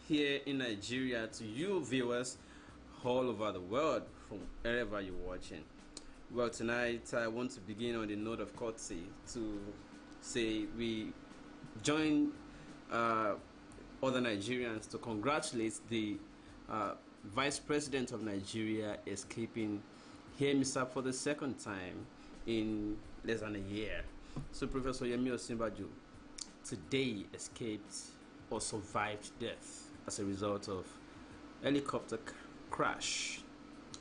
here in Nigeria, to you viewers all over the world from wherever you're watching. Well, tonight I want to begin on the note of courtesy to say we join other Nigerians to congratulate the Vice President of Nigeria escaping here mishap for the second time in less than a year. So Professor Osinbajo today escaped or survived death as a result of helicopter crash,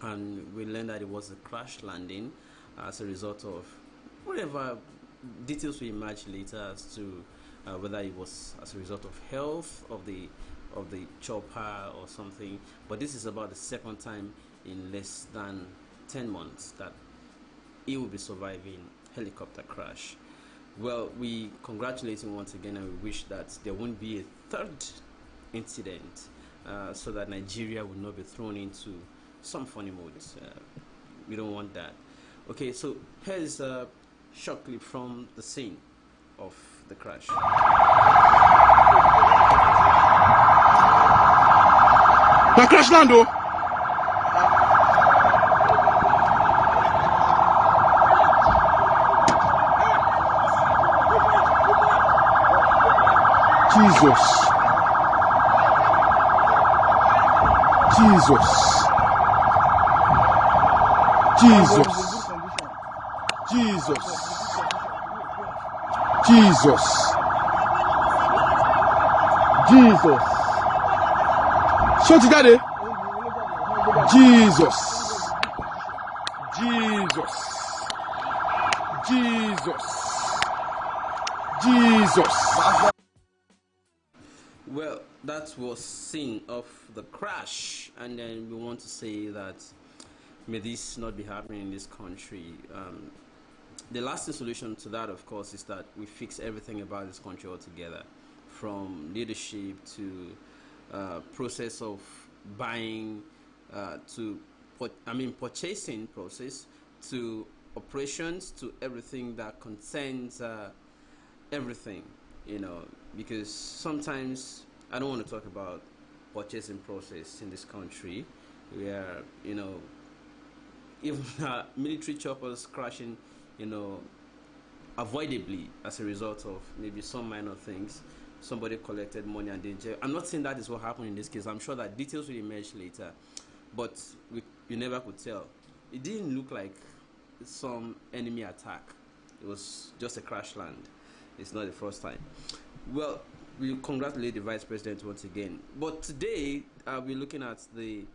and we learned that it was a crash landing as a result of whatever details we emerge later as to whether it was as a result of health of the chopper or something. But this is about the second time in less than 10 months that he will be surviving helicopter crash. Well, we congratulate him once again, and we wish that there won't be a third incident so that Nigeria will not be thrown into some funny moods. We don't want that. Okay, so here's a short clip from the scene of the crash. The crash land, Jesus. Jesus. Jesus. Jesus. Jesus. Jesus. Shout it, Daddy. Jesus. Jesus. Jesus. Jesus. Well, that was scene of the crash, and then we want to say that may this not be happening in this country. The lasting solution to that, of course, is that we fix everything about this country altogether, from leadership to process of buying to purchasing process to operations to everything that concerns everything, because sometimes I don't want to talk about purchasing process in this country where even military choppers crashing avoidably as a result of maybe some minor things. Somebody collected money and then I'm not saying that is what happened in this case. I'm sure that details will emerge later, but we never could tell. It didn't look like some enemy attack. It was just a crash land. It's not the first time. Well, we congratulate the Vice President once again. But today we're looking at the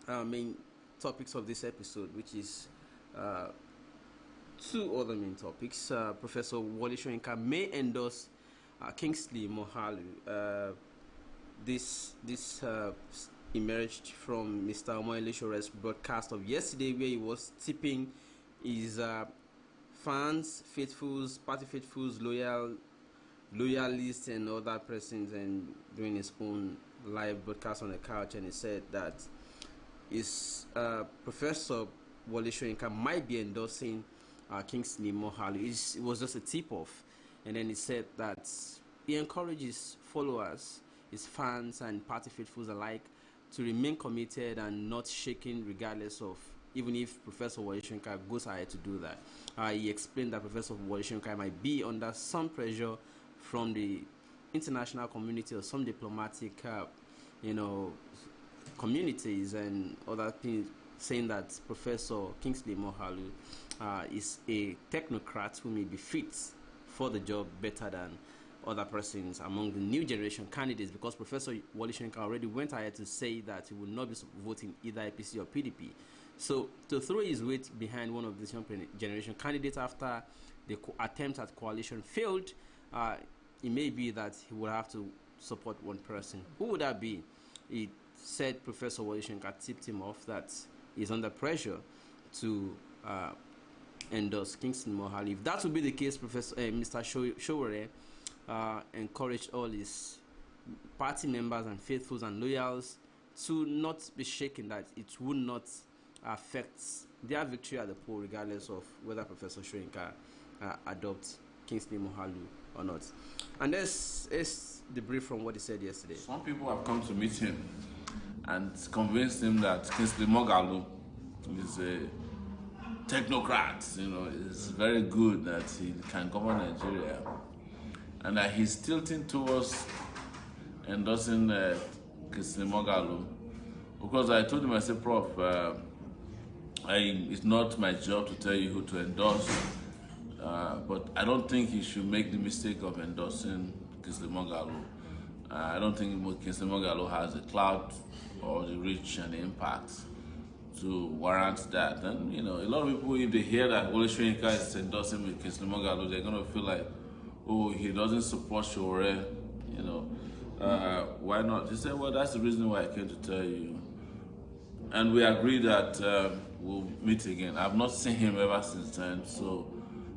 main topics of this episode, which is two other main topics. Professor Soyinka may endorse Kingsley Moghalu. This emerged from Mr. Omoyelesore's broadcast of yesterday, where he was tipping his fans, faithfuls, party faithfuls, loyalists, and other persons, and doing his own live broadcast on the couch. And he said that his Professor Soyinka might be endorsing Kingsley Moghalu. It was just a tip-off, and then he said that he encourages followers, his fans, and party faithfuls alike to remain committed and not shaken, regardless of even if Professor Soyinka goes ahead to do that. He explained that Professor Soyinka might be under some pressure from the international community or some diplomatic, communities and other things, saying that Professor Kingsley Moghalu is a technocrat who may be fit for the job better than other persons among the new generation candidates, because Professor Soyinka already went ahead to say that he will not be voting either APC or PDP. So to throw his weight behind one of these young generation candidates after the attempt at coalition failed, it may be that he will have to support one person. Who would that be? He said Professor Soyinka tipped him off that he's under pressure to endorse Kingsley Moghalu. If that would be the case, Mr. Sowore encouraged all his party members and faithfuls and loyals to not be shaken, that it would not affect their victory at the poll, regardless of whether Professor Soyinka adopts Kingsley Moghalu or not. And let's debrief from what he said yesterday. Some people have come to meet him and convinced him that Moghalu is a technocrat, you know, is very good, that he can govern Nigeria, and that he's tilting towards endorsing Moghalu. Because I told him, I said, Prof, it's not my job to tell you who to endorse, but I don't think you should make the mistake of endorsing Moghalu. I don't think Moghalu has the clout or the reach and the impact to warrant that. And you know, a lot of people, if they hear that Soyinka is endorsing with Moghalu, they're gonna feel like, oh, he doesn't support Sowore, you know. Why not? He said, well, that's the reason why I came to tell you. And we agreed that we'll meet again. I've not seen him ever since then, so,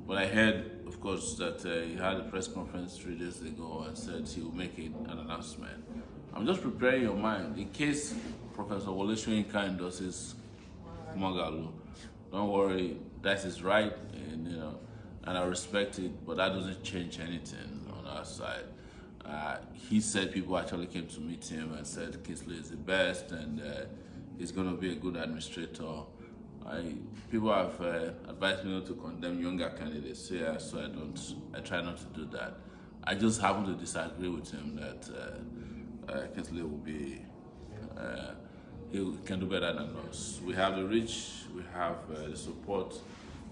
but I heard, of course, that he had a press conference 3 days ago and said he will make an announcement. I'm just preparing your mind in case Professor Soyinka endorses Moghalu. Don't worry, that is right, and you know, and I respect it, but that doesn't change anything on our side. He said people actually came to meet him and said Kingsley is the best, and he's going to be a good administrator. People have advised me not to condemn younger candidates here, so I try not to do that. I just happen to disagree with him that Kingsley will be, he can do better than us. We have the reach, we have the support,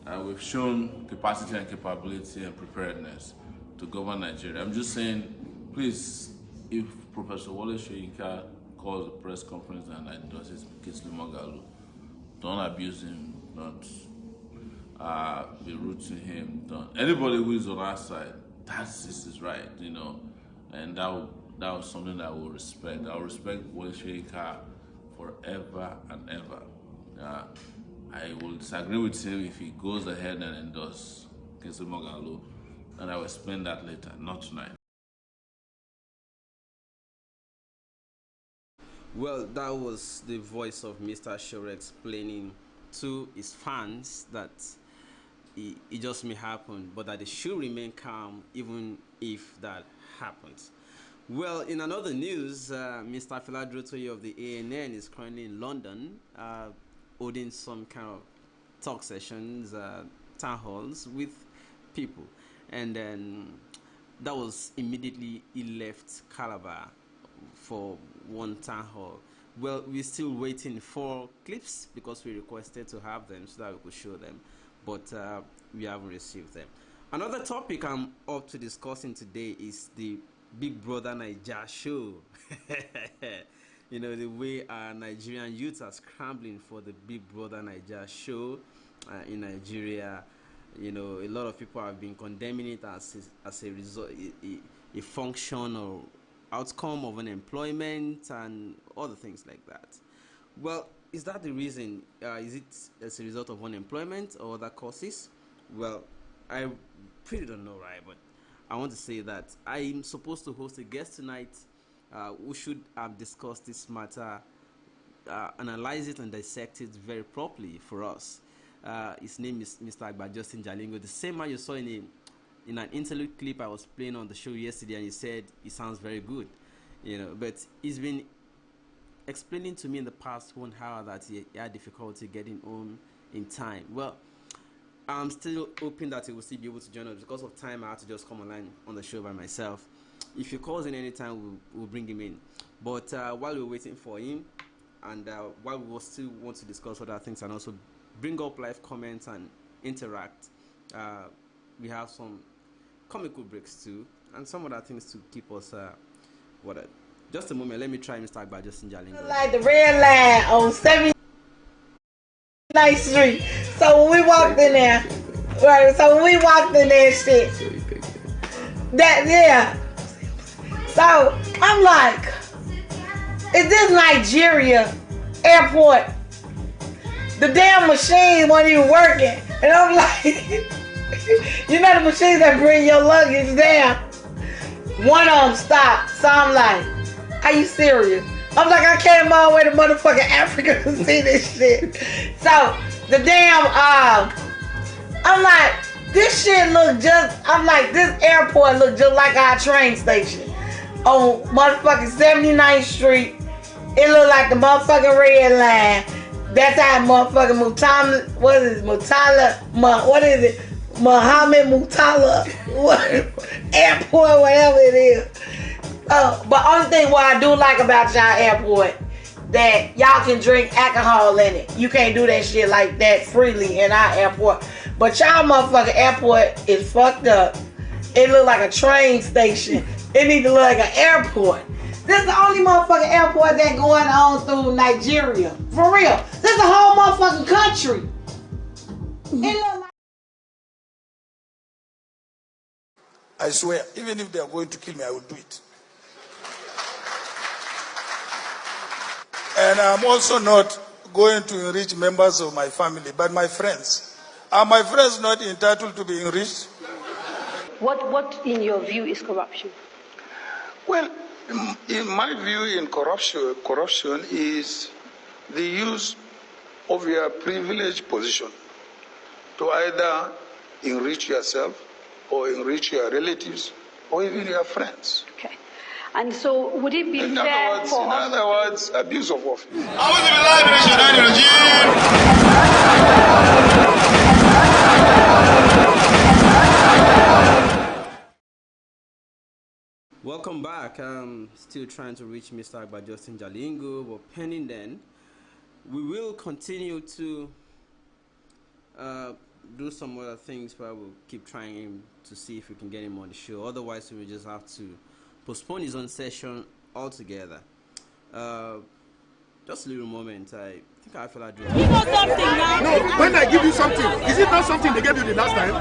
and we've shown capacity and capability and preparedness to govern Nigeria. I'm just saying, please, if Professor Soyinka calls a press conference and endorses Moghalu, don't abuse him, don't be rude to him. Don't. Anybody who is on our side, this is right, you know, and that was something that I will respect. I will respect Soyinka forever and ever. I will disagree with him if he goes ahead and endorse Moghalu, and I will explain that later, not tonight. Well, that was the voice of Mr. Sowore explaining to his fans that it just may happen, but that they should remain calm even if that happens. Well, in another news, Mr. Durotoye of the ANN is currently in London, holding some kind of talk sessions, town halls with people, and then that was immediately he left Calabar for one town hall. Well, we're still waiting for clips because we requested to have them so that we could show them, but we haven't received them. Another topic I'm up to discussing today is the Big BBNaija show. You know, the way our Nigerian youths are scrambling for the Big BBNaija show in Nigeria. You know, a lot of people have been condemning it as a result, a function or outcome of unemployment and other things like that. Well, is that the reason? Is it as a result of unemployment or other causes? Well, I pretty don't know, right? But I want to say that I'm supposed to host a guest tonight who should have discussed this matter, analyze it and dissect it very properly for us. His name is Mr. Justin Jalingo, the same man you saw in an interlude clip I was playing on the show yesterday, and he said it sounds very good, you know. But he's been explaining to me in the past 1 hour that he had difficulty getting home in time. Well, I'm still hoping that he will still be able to join us. Because of time, I had to just come online on the show by myself. If he calls in any time, we'll bring him in. But while we're waiting for him, and while we will still want to discuss other things and also bring up live comments and interact, we have some comical breaks too, and some other things to keep us just a moment, let me try Mr. Justin Jalingo. Like the red line on 79th Street. So when we walked in there, right? So when we walked in there, shit. So I'm like, is this Nigeria airport? The damn machine wasn't even working, and I'm like, you know the machines that bring your luggage down? One of them stopped. So I'm like, are you serious? I'm like, I came all the way to motherfucking Africa to see this shit. So the damn, I'm like, this shit look just, I'm like, this airport look just like our train station. on motherfucking 79th Street. It look like the motherfucking red line. That's how motherfucking Muhammad Mutala airport, whatever it is. But only thing what I do like about y'all airport, that y'all can drink alcohol in it. You can't do that shit like that freely in our airport. But y'all motherfucking airport is fucked up. It look like a train station. It need to look like an airport. This is the only motherfucking airport that going on through Nigeria. For real. This is a whole motherfucking country. It look like I swear, even if they are going to kill me, I will do it. And I'm also not going to enrich members of my family, but my friends. Are my friends not entitled to be enriched? What in your view, is corruption? Well, in my view, in corruption is the use of your privileged position to either enrich yourself or enrich your relatives or even your friends. Okay. And so would it be In fair other for words, abuse of office. Welcome back. I'm still trying to reach Mr. Justin Jalingo, but pending then, we will continue to do some other things, but we'll keep trying him to see if we can get him on the show. Otherwise, we will just have to postpone his own session altogether. Just a little moment. I think I feel like doing No, when I give you something, is it not something they gave you the last time?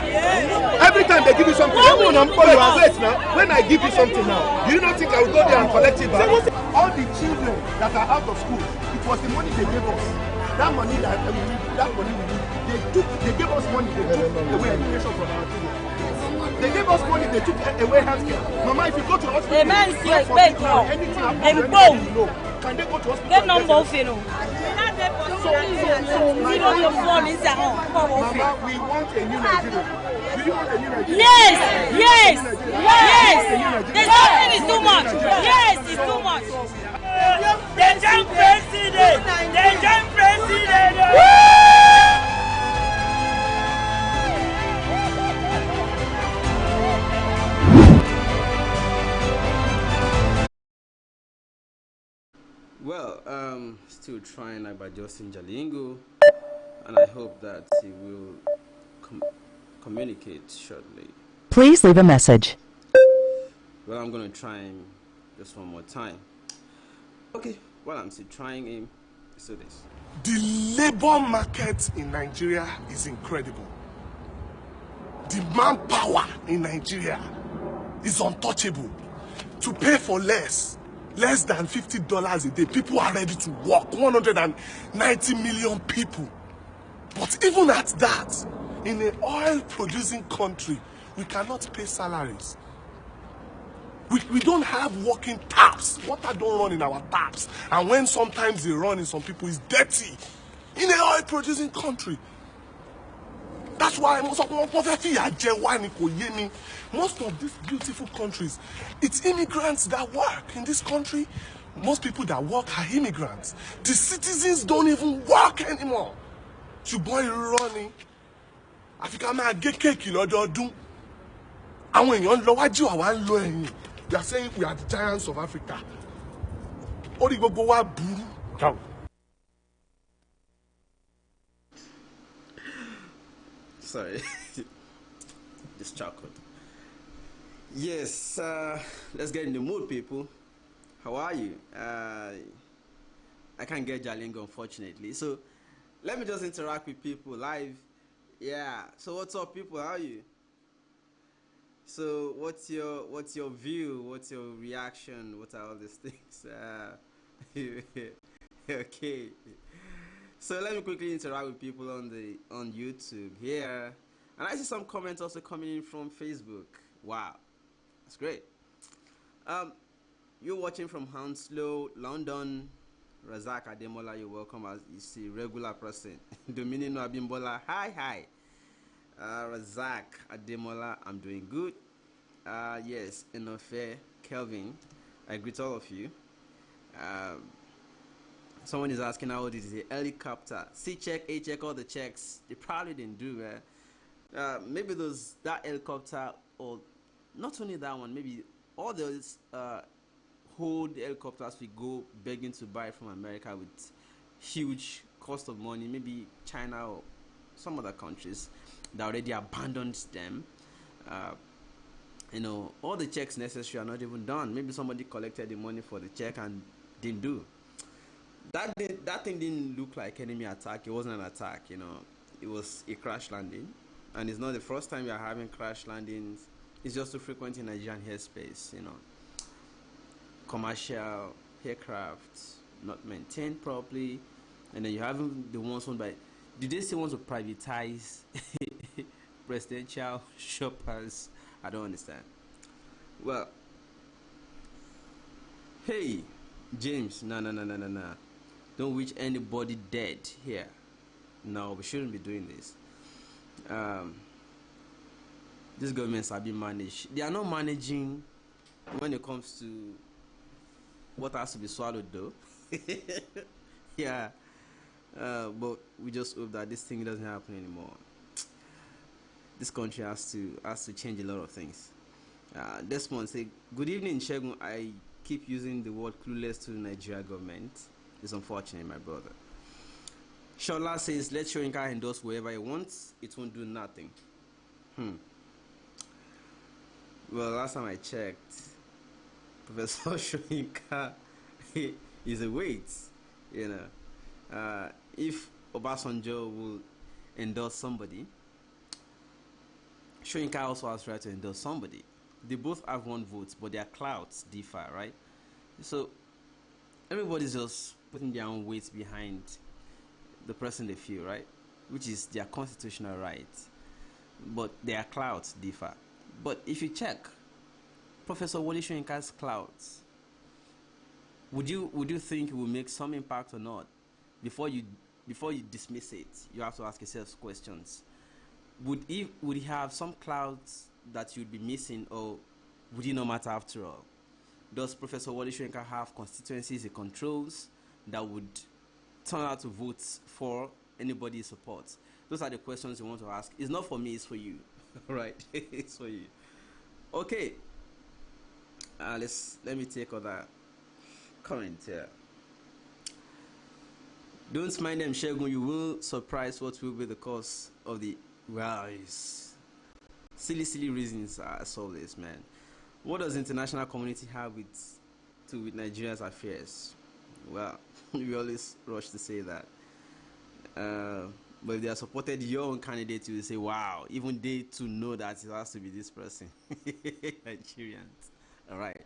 Every time they give you something, everyone I'm calling you wait now. When I give you something now, do you not think I will go there and collect it back? All the children that are out of school, it was the money they gave us. That money they gave us money, they took away education from our children. They gave us money, they took away healthcare. Mama, if you go to hospital, anything happens, you know. Can they go to hospital? Quel nombre vous faites nous? Mama, we want a new Nigeria. Do you want a new Nigeria? Yes, yes, yes. The something is too much. Yes, it's too much. The young president. The young president. Well, still trying by Justin Jalingo, and I hope that he will communicate shortly. Please leave a message. Well, I'm going to try him just one more time. Okay, well, I'm still trying him. So this. The labor market in Nigeria is incredible. The manpower in Nigeria is untouchable. To pay for less than $50 a day, people are ready to work. 190 million people. But even at that, in an oil-producing country, we cannot pay salaries. We don't have working taps. Water don't run in our taps. And when sometimes they run in some people, it's dirty. In an oil-producing country. That's why most of these beautiful countries, it's immigrants that work in this country. Most people that work are immigrants. The citizens don't even work anymore. Ṣùgbọ́n running. Africa máa gé kéèkì lọ́dọọdún. Àwọn èèyàn lọ wájú àwa ń lọ ẹ̀yìn. They are saying we are the giants of Africa. Orí gbogbo wa burú. Sorry, just chuckled. Yes, let's get in the mood, people. How are you? I can't get Jalingo, unfortunately. So let me just interact with people live. Yeah. So what's up, people? How are you? So what's your view? What's your reaction? What are all these things? Okay. So let me quickly interact with people on YouTube here, and I see some comments also coming in from Facebook. Wow, that's great. You're watching from Hounslow, London. Razak Ademola, you're welcome as you see regular person. Dominino Abimbola, hi. Razak Ademola, I'm doing good. Yes, Enofe Kelvin, I greet all of you. Someone is asking how old is a helicopter. C check, A check, all the checks. They probably didn't do, man. Maybe that helicopter, or not only that one, maybe all those old helicopters we go begging to buy from America with huge cost of money, maybe China or some other countries that already abandoned them. All the checks necessary are not even done. Maybe somebody collected the money for the check and didn't do. That thing didn't look like enemy attack. It wasn't an attack, It was a crash landing. And it's not the first time we are having crash landings. It's just too frequent in Nigerian airspace, Commercial aircraft not maintained properly. And then you have the ones owned by... Did they still want to privatize presidential shoppers? I don't understand. Well, hey, James, no. Don't wish anybody dead here. No, we shouldn't be doing this. These governments are being managed. They are not managing when it comes to what has to be swallowed, though. Yeah. But we just hope that this thing doesn't happen anymore. This country has to change a lot of things. Desmond say, good evening, Shegun. I keep using the word clueless to the Nigeria government. It's unfortunate, my brother. Shola says, let Soyinka endorse wherever he wants. It won't do nothing. Well, last time I checked, Professor Soyinka is a wait. If Obasanjo will endorse somebody, Soyinka also has right to endorse somebody. They both have one vote, but their clouds differ, right? So everybody's just putting their own weight behind the person they feel, right? Which is their constitutional right. But their clouds differ. But if you check Professor Wole Soyinka's clouds, would you think it will make some impact or not? Before you dismiss it, you have to ask yourself questions. Would he have some clouds that you'd be missing, or would it not matter after all? Does Professor Wole Soyinka have constituencies he controls that would turn out to vote for anybody he supports? Those are the questions you want to ask. It's not for me, it's for you. Right? It's for you. Okay. Let me take other comment here. Don't mind them, Shegun. You will surprise what will be the cause of the silly reasons as always, man. What does the international community have with Nigeria's affairs? Well, we always rush to say that. But if they have supported your own candidate, you will say, wow, even they too know that it has to be this person. Nigerians. All right.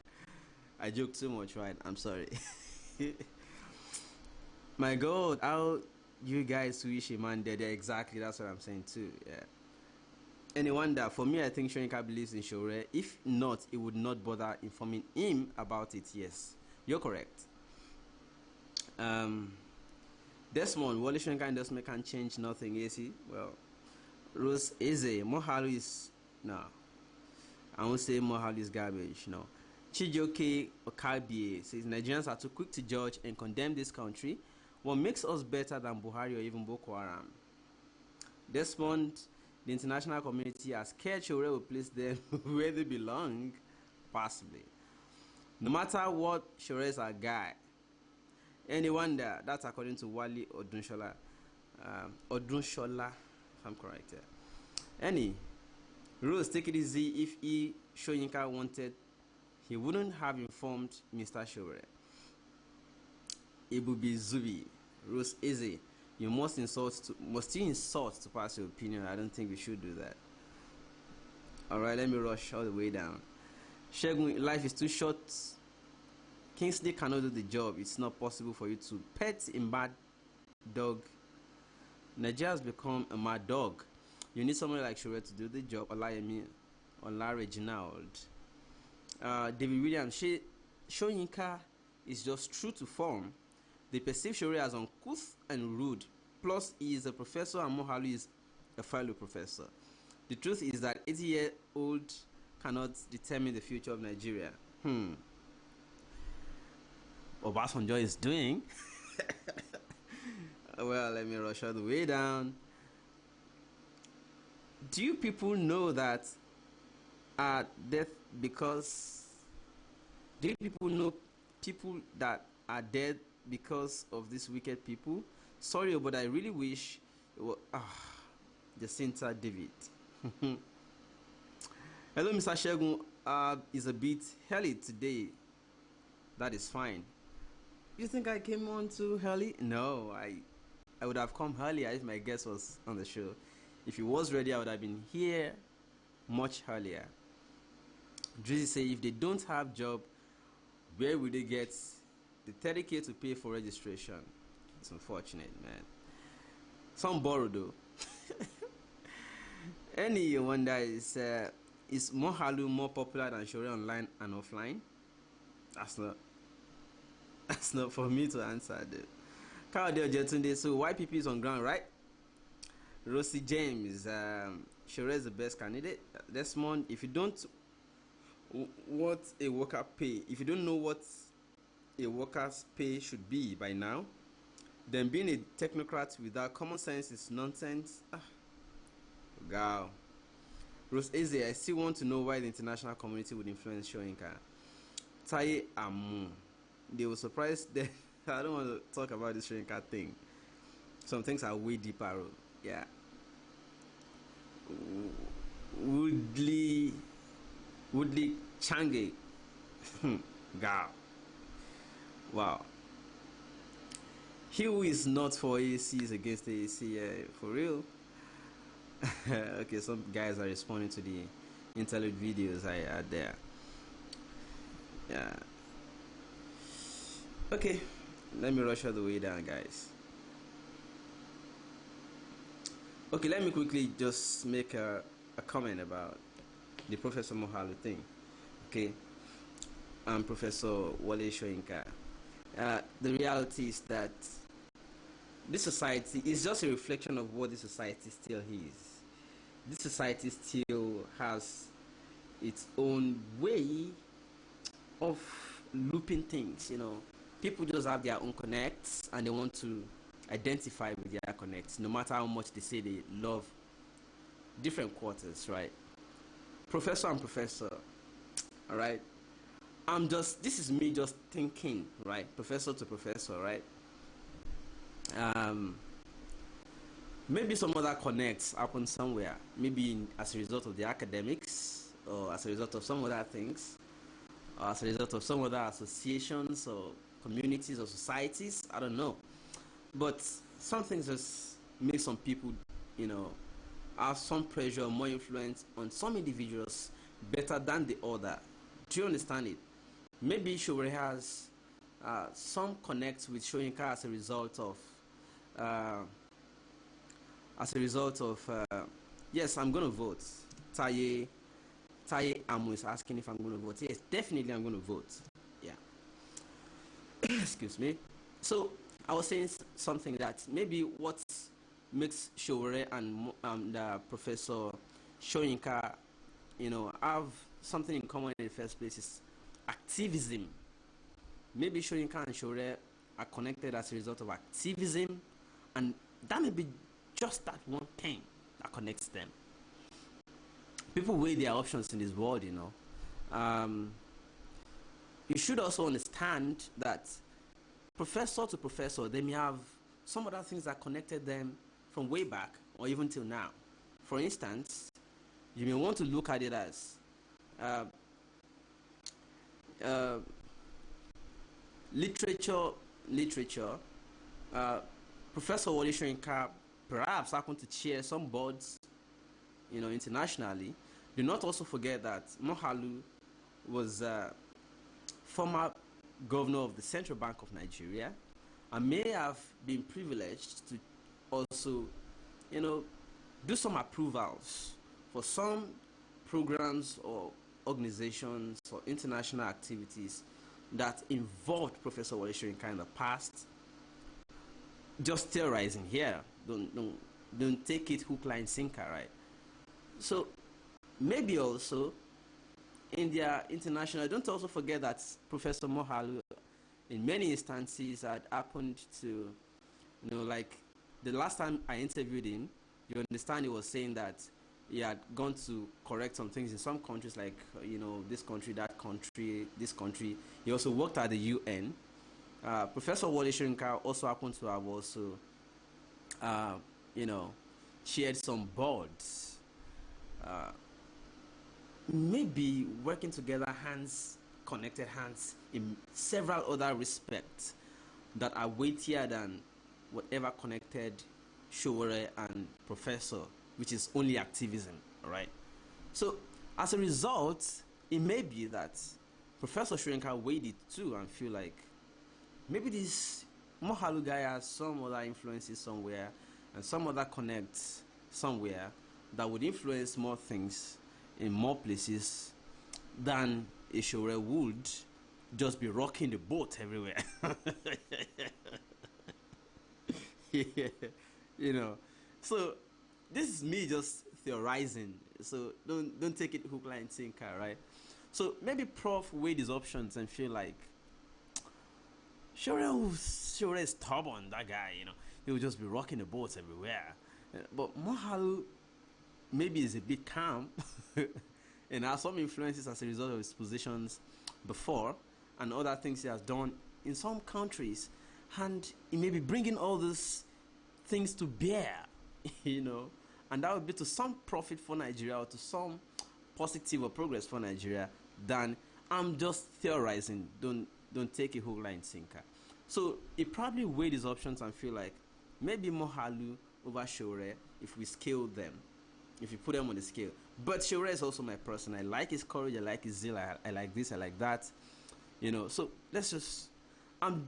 I joke too much, right? I'm sorry. My God, how you guys wish a man dead? Exactly, that's what I'm saying too. Yeah. Any wonder? For me, I think Soyinka believes in Sowore. If not, he would not bother informing him about it. Yes, you're correct. Desmond, Wole Soyinka endorsement can change nothing, is he? Well, Rose Eze, Moghalu is no. I won't say Moghalu is garbage. No. Chijoke Okabie says Nigerians are too quick to judge and condemn this country. What makes us better than Buhari or even Boko Haram? Desmond, the international community has scared Sowore will place them where they belong, possibly. No matter what, Sowore is a guy. Any wonder? That's according to Wale Odunshola. Odunshola, if I'm correct. Yeah. Any Rose, take it easy. If Soyinka wanted, he wouldn't have informed Mr. Sowore. Ibubi Zubi, Rose Eze, you must you insult to pass your opinion? I don't think we should do that. Alright, let me rush all the way down. Shegun, life is too short. Kingsley cannot do the job. It's not possible for you to pet a mad dog. Nigeria has become a mad dog. You need somebody like Sowore to do the job. Ola Reginald. David Williams, Soyinka is just true to form. They perceive Sowore as uncouth and rude. Plus, he is a professor and Moghalu is a fellow professor. The truth is that 80-year-old cannot determine the future of Nigeria. Obasanjo is doing. Well, let me rush all the way down. Do you people know that death because... Do you people know people that are dead because of these wicked people? Sorry, but I really wish it was Jacinta David. Hello, Mr. Shegun. Is a bit early today. That is fine. You think I came on too early? No, I would have come earlier if my guest was on the show. If he was ready, I would have been here much earlier. Drizzy say if they don't have job, where will they get the 30K to pay for registration? It's unfortunate, man. Some borrow though. Any wonder is Moghalu more popular than Sowore online and offline? That's not for me to answer though. So YPP is on ground, right? Rosie James, Sowore is the best candidate. Desmond, if you don't what a worker pay, if you don't know what a worker's pay should be by now, then being a technocrat without common sense is nonsense. Wow. Rose Eze, I still want to know why the international community would influence Soyinka. Taye Amu, they were surprised that I don't want to talk about this Soyinka thing. Some things are way deeper. Yeah. Woodley Change. God. Wow. He who is not for AAC is against AAC, for real. Okay, some guys are responding to the interlude videos I had there. Yeah. Okay, let me rush all the way down, guys. Okay, let me quickly just make a comment about the Professor Moghalu thing. Okay, I'm Professor Wale Soyinka. The reality is that this society is just a reflection of what this society still is. This society still has its own way of looping things, you know. People just have their own connects and they want to identify with their connects, no matter how much they say they love different quarters, right? Professor and professor, all right? This is me just thinking, right? Professor to professor, right? Maybe some other connects happen somewhere, maybe as a result of the academics, or as a result of some other things, or as a result of some other associations or communities or societies. I don't know, but some things just make some people, you know, have some pressure, more influence on some individuals better than the other. Do you understand it? Maybe Sowore has some connects with Soyinka as a result of yes, I'm going to vote. Taye Amu is asking if I'm going to vote. Yes, definitely I'm going to vote. Yeah. Excuse me. So I was saying something that maybe what makes Sowore and Professor Soyinka, you know, have something in common in the first place is activism. Maybe Soyinka and Sowore are connected as a result of activism, and that may be just that one thing that connects them. People weigh their options in this world, you know. You should also understand that professor to professor, they may have some other things that connected them from way back or even till now. For instance, you may want to look at it as literature. Professor Wale Soyinka perhaps happened to chair some boards, you know, internationally. Do not also forget that Moghalu was former governor of the Central Bank of Nigeria and may have been privileged to also, you know, do some approvals for some programs or organizations or international activities that involved Professor Wale Soyinka in the past. Just theorizing here. Don't take it hook, line, sinker, right? So maybe also in their international, don't also forget that Professor Moghalu in many instances had happened to, like the last time I interviewed him, you understand he was saying that he had gone to correct some things in some countries, like this country, that country, this country. He also worked at the UN. Professor Wole Soyinka also happened to have also, shared some boards. Maybe working together, connected hands in several other respects that are weightier than whatever connected Sowore and Professor, which is only activism, right? So as a result, it may be that Professor Soyinka weighed it too and feel like maybe this Moghalu guy has some other influences somewhere and some other connects somewhere that would influence more things in more places than a Sowore would just be rocking the boat everywhere. Yeah. So this is me just theorizing. So don't take it hook, line, sinker, right? So maybe Prof weighed his options and feel like Sowore is stubborn, that guy, he will just be rocking the boats everywhere. But Moghalu maybe is a bit calm and has some influences as a result of his positions before and other things he has done in some countries, and he may be bringing all these things to bear, and that would be to some profit for Nigeria or to some positive or progress for Nigeria. Than I'm just theorizing. Don't take a hook, line, sinker. So he probably weighed his options and feel like maybe Moghalu over Sowore if we scale them, if you put them on the scale. But Sowore is also my person. I like his courage, I like his zeal, I like this, I like that. So let's just I'm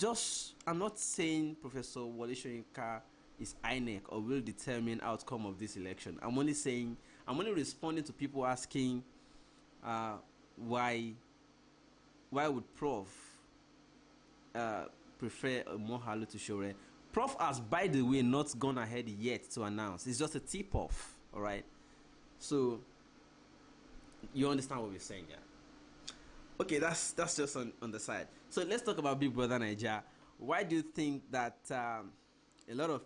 not saying Professor Wole Soyinka is INEC or will determine outcome of this election. I'm only responding to people asking why would Prof prefer Moghalu to Sowore. Prof has, by the way, not gone ahead yet to announce. It's just a tip-off, all right? So you understand what we're saying, yeah? Okay, that's just on the side. So let's talk about Big Brother Naija. Why do you think that a lot of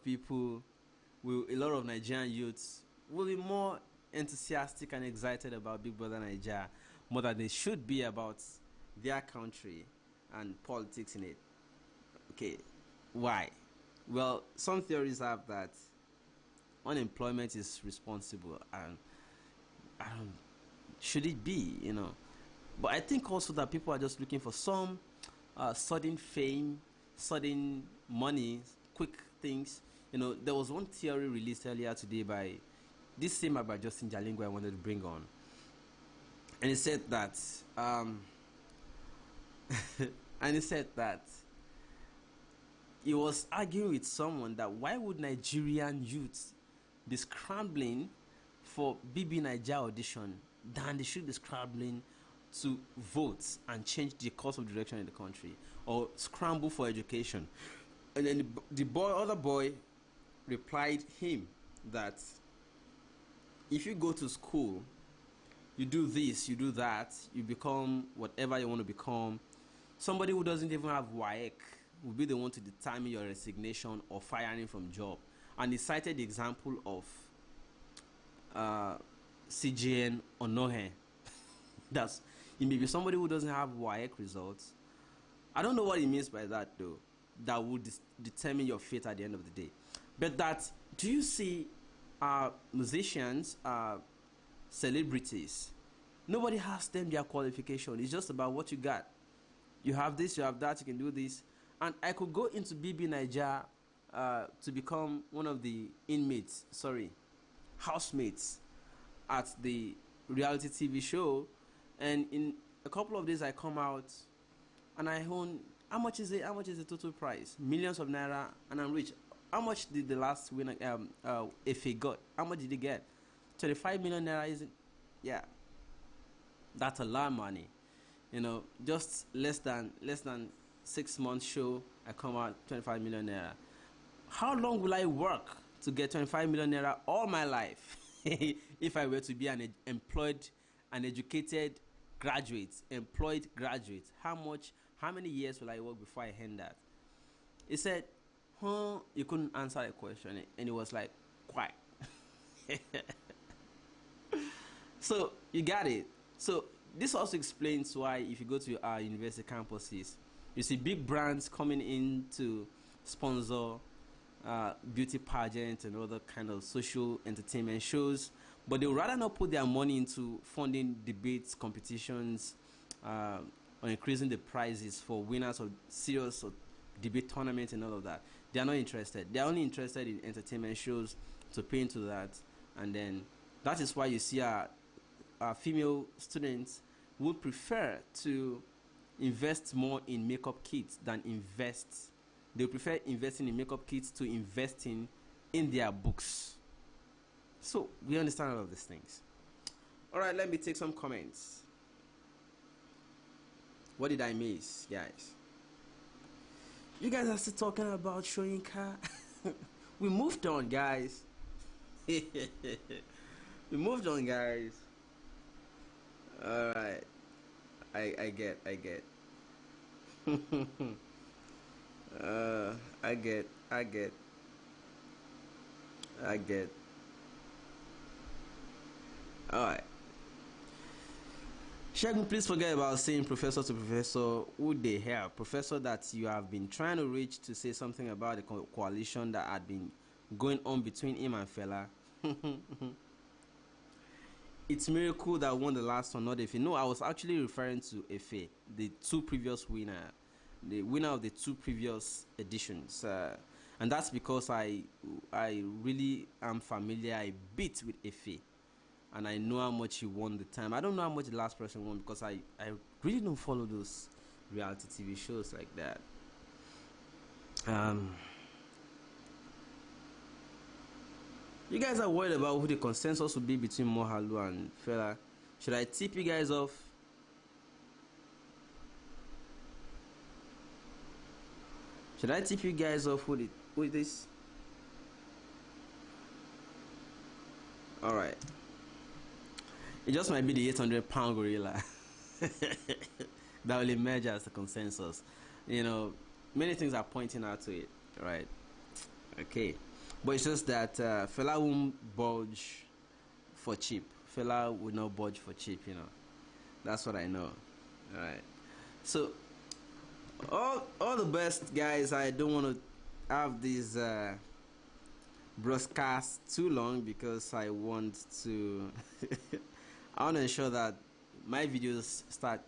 Nigerian youths will be more enthusiastic and excited about Big Brother Naija more than they should be about their country and politics in it? Okay, why? Well, some theories have that unemployment is responsible, and should it be, But I think also that people are just looking for some sudden fame, sudden money, quick things. There was one theory released earlier today by this same by Justin Jalingo I wanted to bring on, and he said that he was arguing with someone that why would Nigerian youths be scrambling for BBNaija audition than they should be scrambling to vote and change the course of direction in the country or scramble for education. And then the other boy replied him that if you go to school, you do this, you do that, you become whatever you want to become, somebody who doesn't even have WAEC will be the one to determine your resignation or firing from job. And he cited the example of CJN Onohe. It may be somebody who doesn't have WAEC results. I don't know what he means by that though. That would determine your fate at the end of the day. But do you see musicians, celebrities, nobody has them their qualification. It's just about what you got. You have this, you have that, you can do this. And I could go into BBNaija to become one of the housemates at the reality TV show, and in a couple of days I come out and I own, how much is the total price? Millions of naira, and I'm rich. How much did the last winner FA got? How much did he get? 25 million naira, isn't? Yeah, that's a lot of money. Just less than 6 months show, I come out 25 million naira. How long will I work to get 25 million naira all my life? If I were to be an educated graduate, employed graduate, how how many years will I work before I hand that? He said, huh, you couldn't answer the question. And he was like, quiet. So you got it. So this also explains why if you go to our university campuses, you see big brands coming in to sponsor beauty pageants and other kind of social entertainment shows, but they would rather not put their money into funding debates, competitions, or increasing the prizes for winners of serious or debate tournaments and all of that. They are not interested. They are only interested in entertainment shows to pay into that, and then that is why you see our female students would prefer to invest more in makeup kits than invest. They prefer investing in makeup kits to investing in their books. So we understand all of these things. All right, let me take some comments. What did I miss, guys? You guys are still talking about Soyinka. We moved on, guys. We moved on, guys. All right. I get. I get. All right. Shagun, please forget about saying professor to professor. Would they help? Professor that you have been trying to reach to say something about the coalition that had been going on between him and Fela. It's Miracle that won the last one, not Efe. No, I was actually referring to Efe, the two previous winner, the winner of the two previous editions. And that's because I really am familiar a bit with Efe. And I know how much he won the time. I don't know how much the last person won because I really don't follow those reality TV shows like that. You guys are worried about who the consensus will be between Moghalu and Fela. Should I tip you guys off? Should I tip you guys off with this? Alright. It just might be the 800-pound gorilla that will emerge as the consensus. You know, many things are pointing out to it, right? Okay. But it's just that Fela won't budge for cheap. Fela would not budge for cheap, you know. That's what I know. Alright. So, all the best, guys. I don't want to have this broadcast too long because I want to... I want to ensure that my videos start,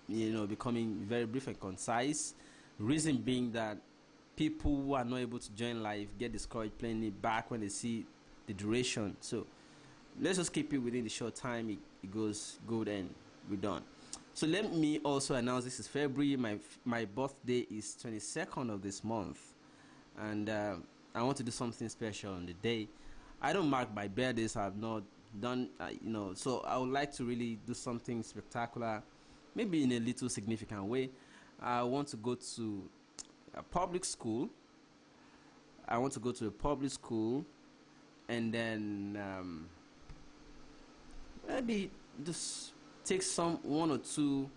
you know, becoming very brief and concise. Reason being that people who are not able to join live get discouraged playing it back when they see the duration. So let's just keep it within the short time it goes good and we're done. So let me also announce this is February. My birthday is 22nd of this month, and I want to do something special on the day. I don't mark my birthdays. I have not done, you know, so I would like to really do something spectacular, maybe in a little significant way. I want to go to a public school. I want to go to a public school, and then maybe just take one or two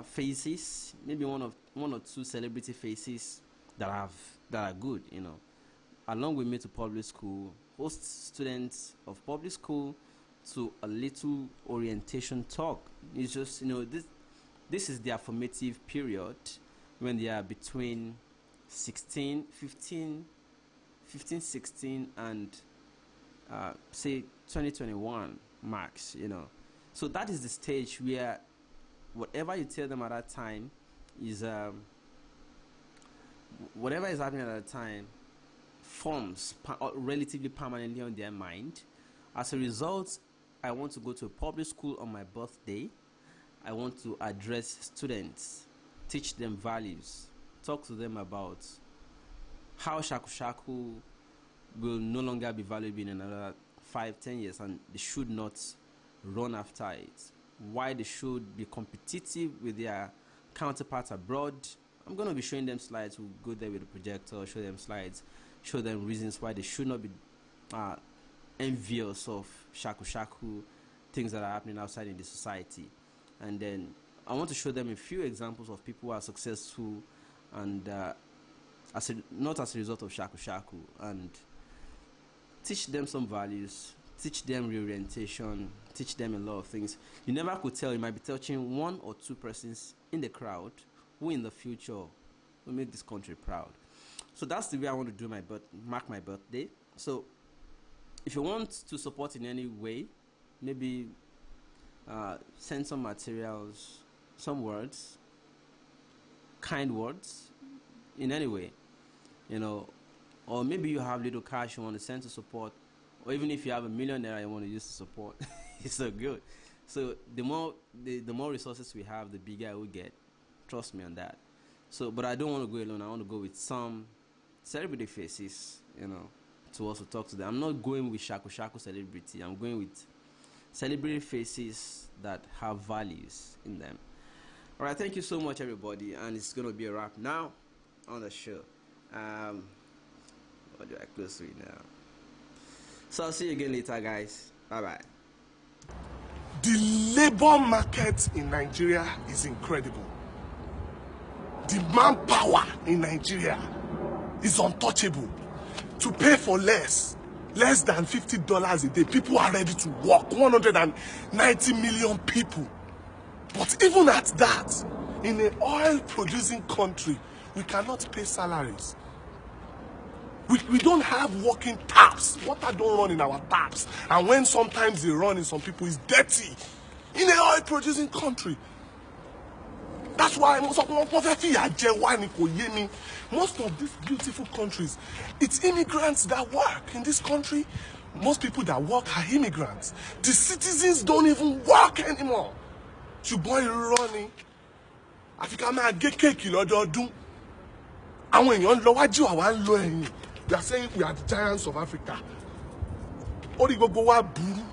faces, maybe one or two celebrity faces that are good, you know, along with me to public school. Host students of public school to a little orientation talk. It's just, you know, this is their formative period when they are between 15, 16 and say 2021 max, you know. So that is the stage where whatever you tell them at that time is whatever is happening at that time forms relatively permanently on their mind. As a result, I want to go to a public school on my birthday. I want to address students, teach them values, talk to them about how shaku shaku will no longer be valuable in another 5-10 years, and they should not run after it. Why they should be competitive with their counterparts abroad. I'm going to be showing them slides. We'll go there with the projector, show them slides, show them reasons why they should not be envious of shaku shaku, things that are happening outside in the society. And then I want to show them a few examples of people who are successful and not as a result of shaku, and teach them some values, teach them reorientation, teach them a lot of things. You never could tell. You might be touching one or two persons in the crowd who in the future will make this country proud. So that's the way I want to do mark my birthday. So if you want to support in any way, maybe send some materials, some words, kind words, in any way, you know, or maybe you have little cash you want to send to support, or even if you have $1 million you want to use to support, it's so good. So the more resources we have, the bigger I will get. Trust me on that. So, but I don't want to go alone. I want to go with some celebrity faces, you know, to also talk to them. I'm not going with shaku celebrity. I'm going with celebrity faces that have values in them. All right, thank you so much, everybody, and it's going to be a wrap now on the show. What do I close with now? So I'll see you again later, guys. Bye-bye. The labor market in Nigeria is incredible. The manpower in Nigeria is untouchable. To pay for less than $50 a day, people are ready to work. 190 million people. But even at that, in an oil-producing country, we cannot pay salaries. We don't have working taps. Water don't run in our taps. And when sometimes they run in some people, it's dirty. In an oil-producing country. That's why most of these beautiful countries, it's immigrants that work in this country. Most people that work are immigrants. The citizens don't even work anymore. Ṣùgbọ́n irọ́ ni. Àfi ká máa gé kéèkì lọ́dọọdún. Àwọn èèyàn ń lọ wájú àwa ń lọ ẹ̀yìn. We are saying we are the giants of Africa. Ó rí gbogbo wa burú.